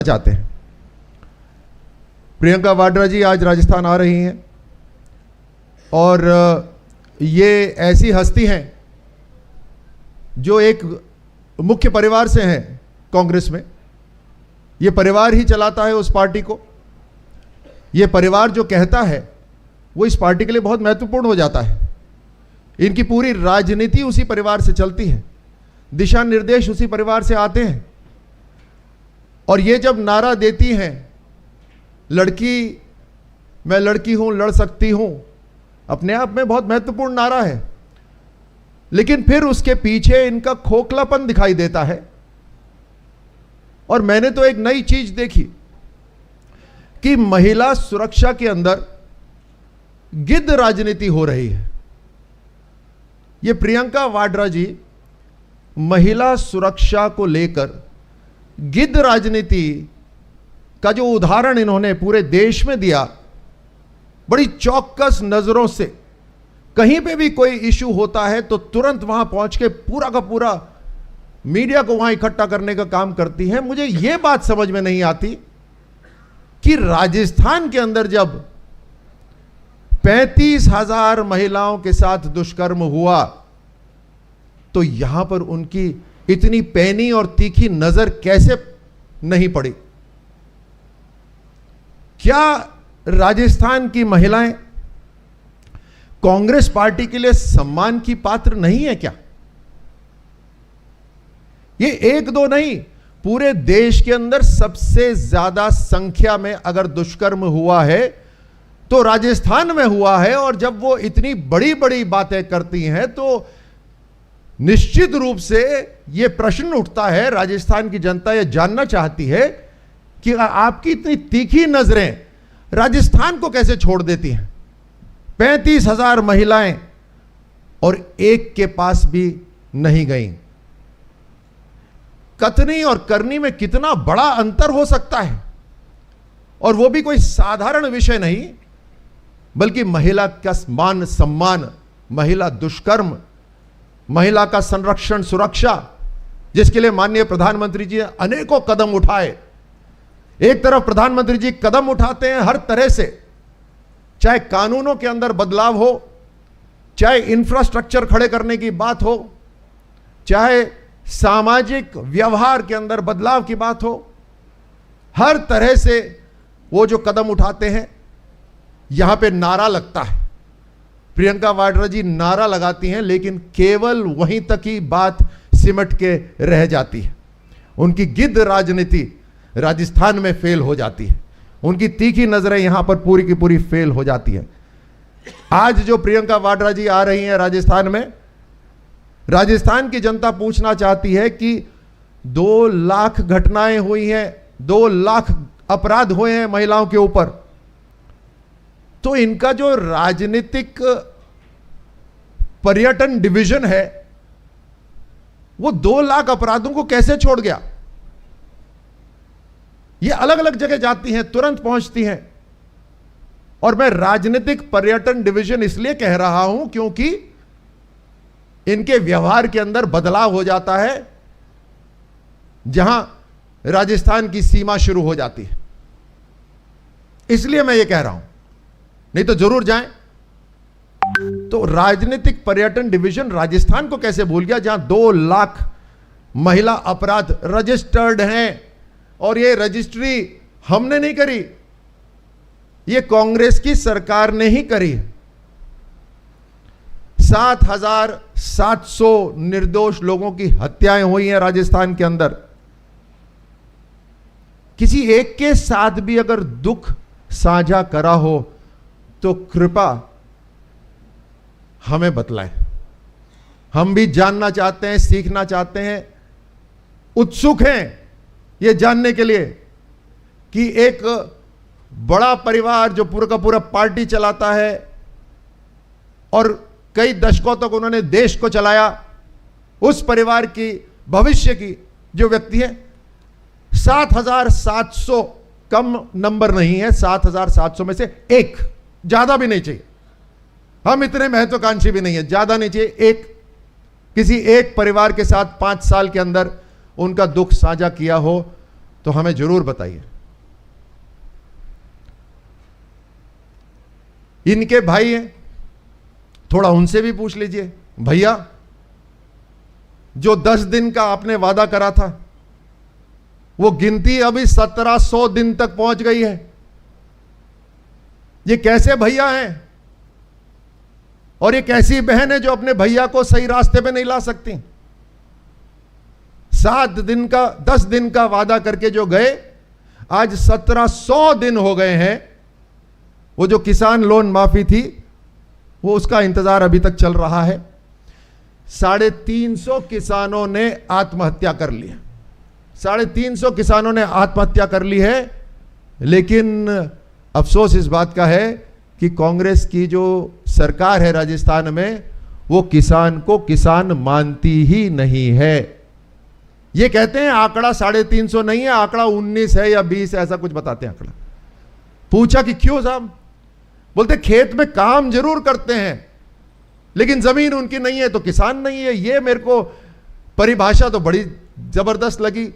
चाहते हैं। प्रियंका वाड्रा जी आज राजस्थान आ रही हैं और ये ऐसी हस्ती हैं जो एक मुख्य परिवार से हैं कांग्रेस में। ये परिवार ही चलाता है उस पार्टी को। ये परिवार जो कहता है वो इस पार्टी के लिए बहुत महत्वपूर्ण हो जाता है। इनकी पूरी राजनीति उसी परिवार से चलती है, दिशा निर्देश उसी परिवार से आते हैं। और ये जब नारा देती हैं, लड़की मैं लड़की हूं, लड़ सकती हूं, अपने आप में बहुत महत्वपूर्ण नारा है, लेकिन फिर उसके पीछे इनका खोखलापन दिखाई देता है। और मैंने तो एक नई चीज देखी कि महिला सुरक्षा के अंदर गिद्ध राजनीति हो रही है। ये प्रियंका वाड्रा जी महिला सुरक्षा को लेकर गिद्ध राजनीति का जो उदाहरण इन्होंने पूरे देश में दिया, बड़ी चौकस नजरों से, कहीं पे भी कोई इशू होता है तो तुरंत वहां पहुंच के पूरा का पूरा मीडिया को वहां इकट्ठा करने का काम करती है। मुझे यह बात समझ में नहीं आती कि राजस्थान के अंदर जब 35,000 महिलाओं के साथ दुष्कर्म हुआ तो यहां पर उनकी इतनी पैनी और तीखी नजर कैसे नहीं पड़ी? क्या राजस्थान की महिलाएं कांग्रेस पार्टी के लिए सम्मान की पात्र नहीं है क्या? ये एक दो नहीं, पूरे देश के अंदर सबसे ज्यादा संख्या में अगर दुष्कर्म हुआ है तो राजस्थान में हुआ है। और जब वो इतनी बड़ी बड़ी बातें करती हैं तो निश्चित रूप से यह प्रश्न उठता है, राजस्थान की जनता यह जानना चाहती है कि आपकी इतनी तीखी नजरें राजस्थान को कैसे छोड़ देती हैं? 35,000 महिलाएं और एक के पास भी नहीं गईं। कथनी और करनी में कितना बड़ा अंतर हो सकता है, और वो भी कोई साधारण विषय नहीं, बल्कि महिला का मान सम्मान, महिला दुष्कर्म, महिला का संरक्षण सुरक्षा, जिसके लिए माननीय प्रधानमंत्री जी ने अनेकों कदम उठाए। एक तरफ प्रधानमंत्री जी कदम उठाते हैं हर तरह से, चाहे कानूनों के अंदर बदलाव हो, चाहे इंफ्रास्ट्रक्चर खड़े करने की बात हो, चाहे सामाजिक व्यवहार के अंदर बदलाव की बात हो, हर तरह से वो जो कदम उठाते हैं। यहां पे नारा लगता है, प्रियंका वाड्रा जी नारा लगाती हैं, लेकिन केवल वहीं तक ही बात सिमट के रह जाती है। उनकी गिद्ध राजनीति राजस्थान में फेल हो जाती है, उनकी तीखी नजरें यहां पर पूरी की पूरी फेल हो जाती है। आज जो प्रियंका वाड्रा जी आ रही हैं राजस्थान में, राजस्थान की जनता पूछना चाहती है कि 2 लाख घटनाएं हुई हैं, 2 लाख अपराध हुए हैं महिलाओं के ऊपर, तो इनका जो राजनीतिक पर्यटन डिवीजन है वो 2 लाख अपराधों को कैसे छोड़ गया? ये अलग अलग जगह जाती हैं, तुरंत पहुंचती हैं। और मैं राजनीतिक पर्यटन डिवीजन इसलिए कह रहा हूं क्योंकि इनके व्यवहार के अंदर बदलाव हो जाता है जहां राजस्थान की सीमा शुरू हो जाती है। इसलिए मैं ये कह रहा हूं, नहीं तो जरूर जाएं। तो राजनीतिक पर्यटन डिवीजन राजस्थान को कैसे भूल गया, जहां 2 लाख महिला अपराध रजिस्टर्ड हैं? और ये रजिस्ट्री हमने नहीं करी, ये कांग्रेस की सरकार ने ही करी। 7,700 निर्दोष लोगों की हत्याएं हुई हैं राजस्थान के अंदर। किसी एक के साथ भी अगर दुख साझा करा हो तो कृपा हमें बतलाएं। हम भी जानना चाहते हैं, सीखना चाहते हैं, उत्सुक हैं ये जानने के लिए कि एक बड़ा परिवार जो पूरा का पूरा पार्टी चलाता है और कई दशकों तक उन्होंने देश को चलाया, उस परिवार की भविष्य की जो व्यक्ति है, 7,700 कम नंबर नहीं है, 7,700 में से एक, ज्यादा भी नहीं चाहिए। हम इतने महत्वाकांक्षी भी नहीं है, ज्यादा नहीं चाहिए। एक किसी एक परिवार के साथ 5 साल के अंदर उनका दुख साझा किया हो तो हमें जरूर बताइए। इनके भाई हैं, थोड़ा उनसे भी पूछ लीजिए, भैया जो 10 दिन का आपने वादा करा था, वो गिनती अभी 1700 दिन तक पहुंच गई है। ये कैसे भैया हैं? और ये कैसी बहन है जो अपने भैया को सही रास्ते पे नहीं ला सकती? 7 दिन का 10 दिन का वादा करके जो गए, आज 1700 दिन हो गए हैं। वो जो किसान लोन माफी थी, वो उसका इंतजार अभी तक चल रहा है। 350 किसानों ने आत्महत्या कर ली है। 350 किसानों ने आत्महत्या कर ली है। लेकिन अफसोस इस बात का है कि कांग्रेस की जो सरकार है राजस्थान में, वो किसान को किसान मानती ही नहीं है। ये कहते हैं आंकड़ा 350 नहीं है, आंकड़ा 19 है या 20 है, ऐसा कुछ बताते हैं आंकड़ा। पूछा कि क्यों साहब? बोलते खेत में काम जरूर करते हैं, लेकिन जमीन उनकी नहीं है तो किसान नहीं है। ये मेरे को परिभाषा तो बड़ी जबरदस्त लगी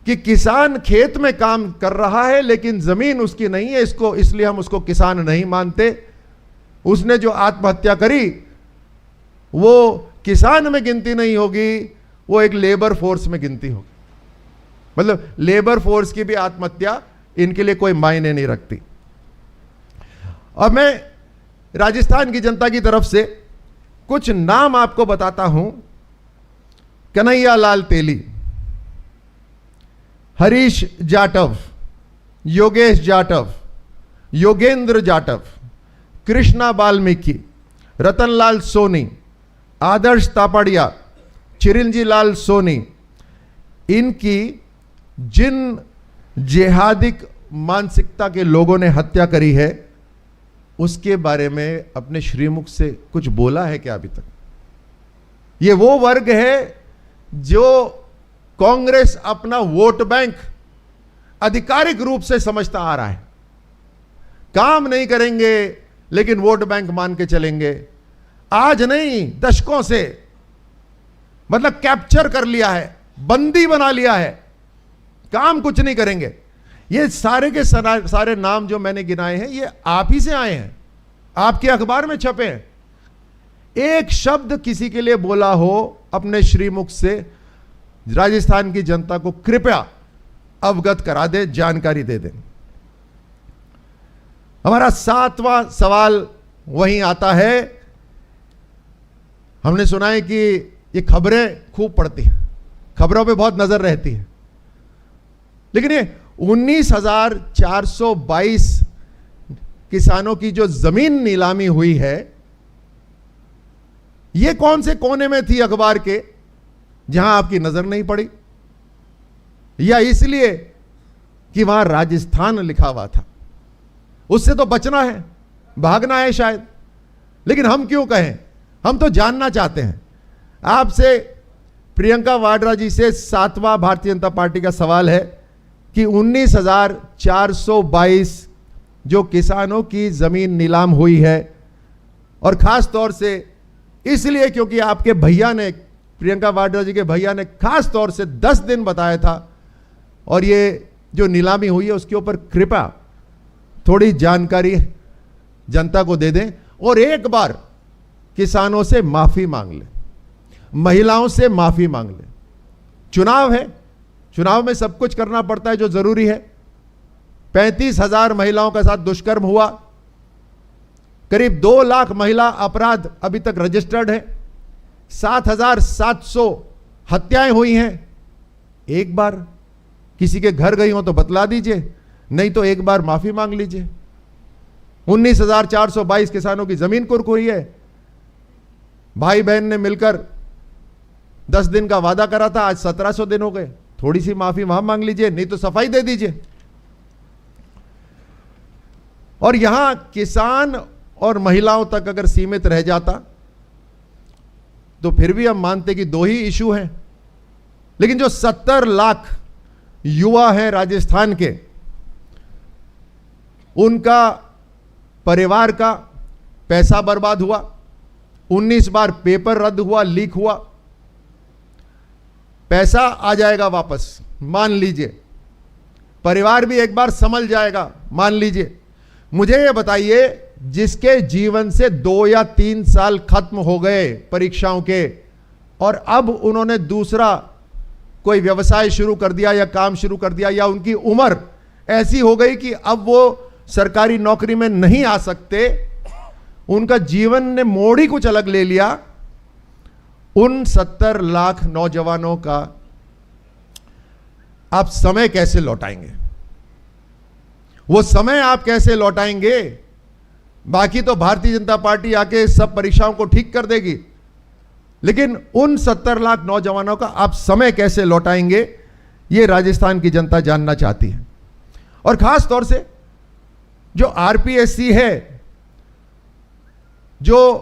कि किसान खेत में काम कर रहा है लेकिन जमीन उसकी नहीं है, इसलिए हम उसको किसान नहीं मानते। उसने जो आत्महत्या करी वो किसान में गिनती नहीं होगी, वो एक लेबर फोर्स में गिनती होगी। मतलब लेबर फोर्स की भी आत्महत्या इनके लिए कोई मायने नहीं रखती। अब मैं राजस्थान की जनता की तरफ से कुछ नाम आपको बताता हूं। कन्हैया लाल तेली, हरीश जाटव, योगेश जाटव, योगेंद्र जाटव, कृष्णा वाल्मीकि, रतनलाल सोनी, आदर्श तापड़िया, चिरंजी लाल सोनी। इनकी जिन जिहादिक मानसिकता के लोगों ने हत्या करी है, उसके बारे में अपने श्रीमुख से कुछ बोला है क्या अभी तक? ये वो वर्ग है जो कांग्रेस अपना वोट बैंक आधिकारिक रूप से समझता आ रहा है। काम नहीं करेंगे लेकिन वोट बैंक मान के चलेंगे। आज नहीं, दशकों से, मतलब कैप्चर कर लिया है, बंदी बना लिया है, काम कुछ नहीं करेंगे। ये सारे के सारे नाम जो मैंने गिनाए हैं, ये आप ही से आए हैं, आपके अखबार में छपे हैं। एक शब्द किसी के लिए बोला हो अपने श्रीमुख से, राजस्थान की जनता को कृपया अवगत करा दे, जानकारी दे दें। हमारा 7वां सवाल वहीं आता है। हमने सुना है कि ये खबरें खूब पढ़ती हैं, खबरों पे बहुत नजर रहती है, लेकिन ये 19,422 किसानों की जो जमीन नीलामी हुई है, ये कौन से कोने में थी अखबार के जहां आपकी नजर नहीं पड़ी? या इसलिए कि वहां राजस्थान लिखा हुआ था? उससे तो बचना है, भागना है शायद। लेकिन हम क्यों कहें? हम तो जानना चाहते हैं आपसे। प्रियंका वाड्रा जी से 7वां भारतीय जनता पार्टी का सवाल है कि 19,422 जो किसानों की जमीन नीलाम हुई है, और खास तौर से इसलिए क्योंकि आपके भैया ने, प्रियंका वाड्रा जी के भैया ने खास तौर से 10 दिन बताया था, और ये जो नीलामी हुई है उसके ऊपर कृपया थोड़ी जानकारी जनता को दे दें, और एक बार किसानों से माफी मांग लें, महिलाओं से माफी मांग लें। चुनाव है, चुनाव में सब कुछ करना पड़ता है जो जरूरी है। 35,000 महिलाओं के साथ दुष्कर्म हुआ, करीब 2 लाख महिला अपराध अभी तक रजिस्टर्ड है, 7,700 हत्याएं हुई हैं। एक बार किसी के घर गई हो तो बतला दीजिए, नहीं तो एक बार माफी मांग लीजिए। 19,422 किसानों की जमीन कुर्क हुई है। भाई बहन ने मिलकर 10 दिन का वादा करा था, आज 1700 दिन हो गए। थोड़ी सी माफी वहां मांग लीजिए, नहीं तो सफाई दे दीजिए। और यहां किसान और महिलाओं तक अगर सीमित रह जाता तो फिर भी हम मानते कि 2 ही इशू हैं। लेकिन जो 70 लाख युवा हैं राजस्थान के, उनका परिवार का पैसा बर्बाद हुआ, 19 बार पेपर रद्द हुआ, लीक हुआ। पैसा आ जाएगा वापस, मान लीजिए, परिवार भी एक बार संभल जाएगा। मान लीजिए, मुझे ये बताइए, जिसके जीवन से 2 या 3 साल खत्म हो गए परीक्षाओं के, और अब उन्होंने दूसरा कोई व्यवसाय शुरू कर दिया या काम शुरू कर दिया, या उनकी उम्र ऐसी हो गई कि अब वो सरकारी नौकरी में नहीं आ सकते, उनका जीवन ने मोड़ ही कुछ अलग ले लिया, उन 70 लाख नौजवानों का आप समय कैसे लौटाएंगे? वो समय आप कैसे लौटाएंगे? बाकी तो भारतीय जनता पार्टी आके सब परीक्षाओं को ठीक कर देगी, लेकिन उन 70 लाख नौजवानों का आप समय कैसे लौटाएंगे, ये राजस्थान की जनता जानना चाहती है। और खास तौर से जो आरपीएससी है, जो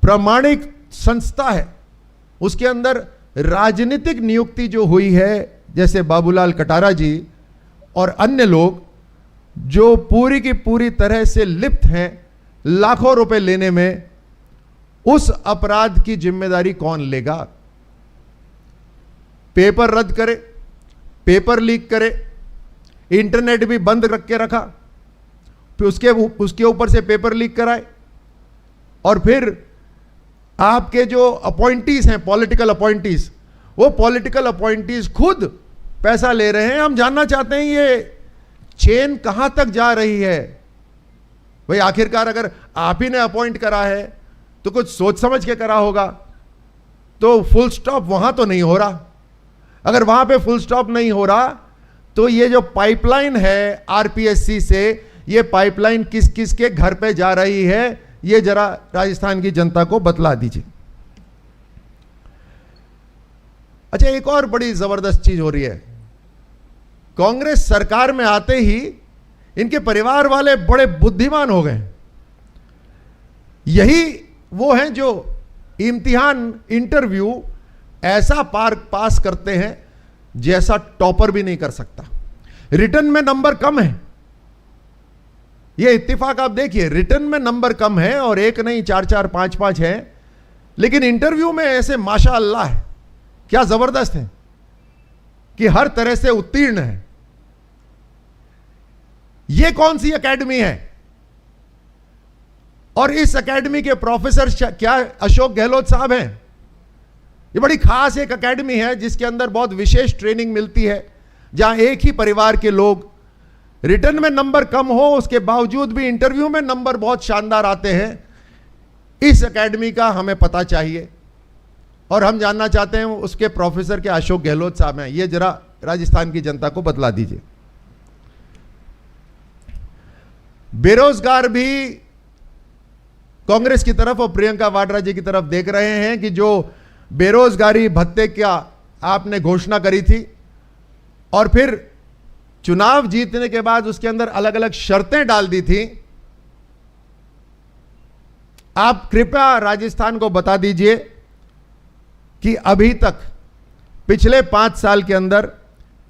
प्रामाणिक संस्था है, उसके अंदर राजनीतिक नियुक्ति जो हुई है, जैसे बाबूलाल कटारा जी और अन्य लोग जो पूरी की पूरी तरह से लिप्त हैं लाखों रुपए लेने में, उस अपराध की जिम्मेदारी कौन लेगा? पेपर रद्द करे, पेपर लीक करे, इंटरनेट भी बंद रख के रखा, फिर उसके ऊपर से पेपर लीक कराए, और फिर आपके जो अपॉइंटीज हैं, पॉलिटिकल अपॉइंटीज, वो पॉलिटिकल अपॉइंटीज खुद पैसा ले रहे हैं। हम जानना चाहते हैं ये चेन कहां तक जा रही है भाई? आखिरकार अगर आप ही ने अपॉइंट करा है तो कुछ सोच समझ के करा होगा, तो फुल स्टॉप वहां तो नहीं हो रहा। अगर वहां पे फुल स्टॉप नहीं हो रहा, तो ये जो पाइपलाइन है आरपीएससी से, ये पाइपलाइन किस किस के घर पे जा रही है, ये जरा राजस्थान की जनता को बतला दीजिए। अच्छा, एक और बड़ी जबरदस्त चीज हो रही है। कांग्रेस सरकार में आते ही इनके परिवार वाले बड़े बुद्धिमान हो गए। यही वो हैं जो इम्तिहान, इंटरव्यू ऐसा पास करते हैं जैसा टॉपर भी नहीं कर सकता। रिटर्न में नंबर कम है, ये इत्तेफाक आप देखिए, रिटर्न में नंबर कम है और एक नहीं 4-4, 5-5 है, लेकिन इंटरव्यू में ऐसे माशाअल्लाह है, क्या जबरदस्त है कि हर तरह से उत्तीर्ण है। ये कौन सी एकेडमी है? और इस एकेडमी के प्रोफेसर क्या अशोक गहलोत साहब हैं? ये बड़ी खास एक एकेडमी है जिसके अंदर बहुत विशेष ट्रेनिंग मिलती है, जहां एक ही परिवार के लोग, रिटर्न में नंबर कम हो उसके बावजूद भी इंटरव्यू में नंबर बहुत शानदार आते हैं। इस एकेडमी का हमें पता चाहिए और हम जानना चाहते हैं उसके प्रोफेसर के अशोक गहलोत साहब हैं। ये जरा राजस्थान की जनता को बतला दीजिए। बेरोजगार भी कांग्रेस की तरफ और प्रियंका वाड्रा जी की तरफ देख रहे हैं कि जो बेरोजगारी भत्ते क्या आपने घोषणा करी थी और फिर चुनाव जीतने के बाद उसके अंदर अलग अलग शर्तें डाल दी थी, आप कृपया राजस्थान को बता दीजिए कि अभी तक पिछले 5 साल के अंदर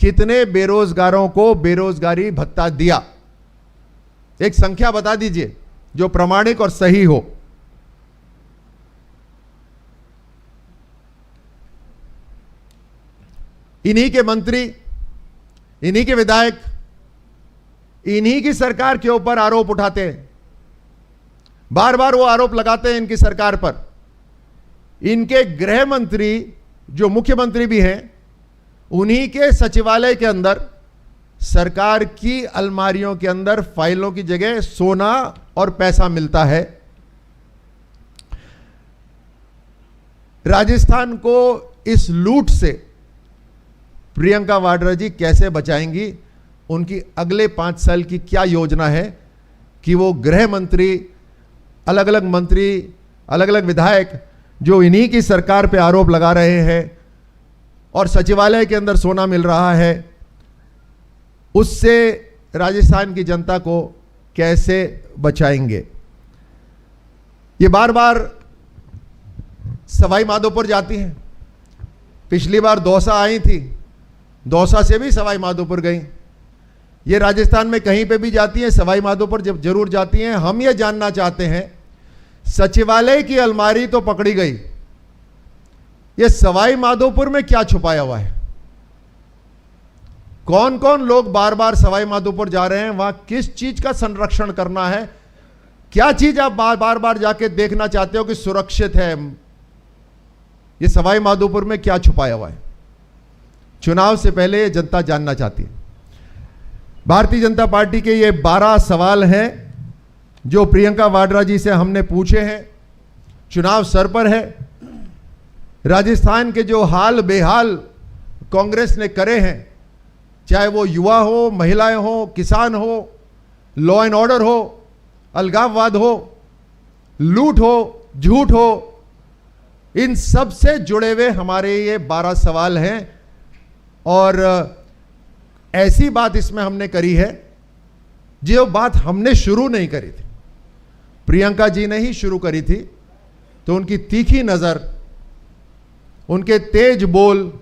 कितने बेरोजगारों को बेरोजगारी भत्ता दिया? एक संख्या बता दीजिए जो प्रामाणिक और सही हो। इन्हीं के मंत्री, इन्हीं के विधायक, इन्हीं की सरकार के ऊपर आरोप उठाते हैं, बार बार वो आरोप लगाते हैं इनकी सरकार पर। इनके गृह मंत्री जो मुख्यमंत्री भी हैं, उन्हीं के सचिवालय के अंदर सरकार की अलमारियों के अंदर फाइलों की जगह सोना और पैसा मिलता है। राजस्थान को इस लूट से प्रियंका वाड्रा जी कैसे बचाएंगी? उनकी अगले 5 साल की क्या योजना है कि वो गृह मंत्री, अलग अलग मंत्री, अलग अलग विधायक जो इन्हीं की सरकार पे आरोप लगा रहे हैं और सचिवालय के अंदर सोना मिल रहा है, उससे राजस्थान की जनता को कैसे बचाएंगे? ये बार बार सवाई माधोपुर जाती हैं। पिछली बार दौसा आई थी, दौसा से भी सवाई माधोपुर गई। ये राजस्थान में कहीं पे भी जाती हैं, सवाई माधोपुर जब जरूर जाती हैं। हम ये जानना चाहते हैं, सचिवालय की अलमारी तो पकड़ी गई, ये सवाई माधोपुर में क्या छुपाया हुआ है? कौन कौन लोग बार बार सवाई माधोपुर जा रहे हैं, वहां किस चीज का संरक्षण करना है, क्या चीज आप बार बार जाके देखना चाहते हो कि सुरक्षित है, ये सवाई माधोपुर में क्या छुपाया हुआ है। चुनाव से पहले ये जनता जानना चाहती है। भारतीय जनता पार्टी के ये 12 सवाल हैं जो प्रियंका वाड्रा जी से हमने पूछे हैं। चुनाव सर पर है। राजस्थान के जो हाल बेहाल कांग्रेस ने करे हैं, चाहे वो युवा हो, महिलाएं हो, किसान हो, लॉ एंड ऑर्डर हो, अलगाववाद हो, लूट हो, झूठ हो, इन सब से जुड़े हुए हमारे ये 12 सवाल हैं। और ऐसी बात इसमें हमने करी है जो बात हमने शुरू नहीं करी थी, प्रियंका जी ने ही शुरू करी थी। तो उनकी तीखी नजर, उनके तेज बोल,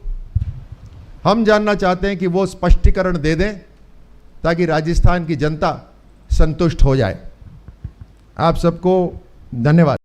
हम जानना चाहते हैं कि वो स्पष्टीकरण दे दें ताकि राजस्थान की जनता संतुष्ट हो जाए। आप सबको धन्यवाद।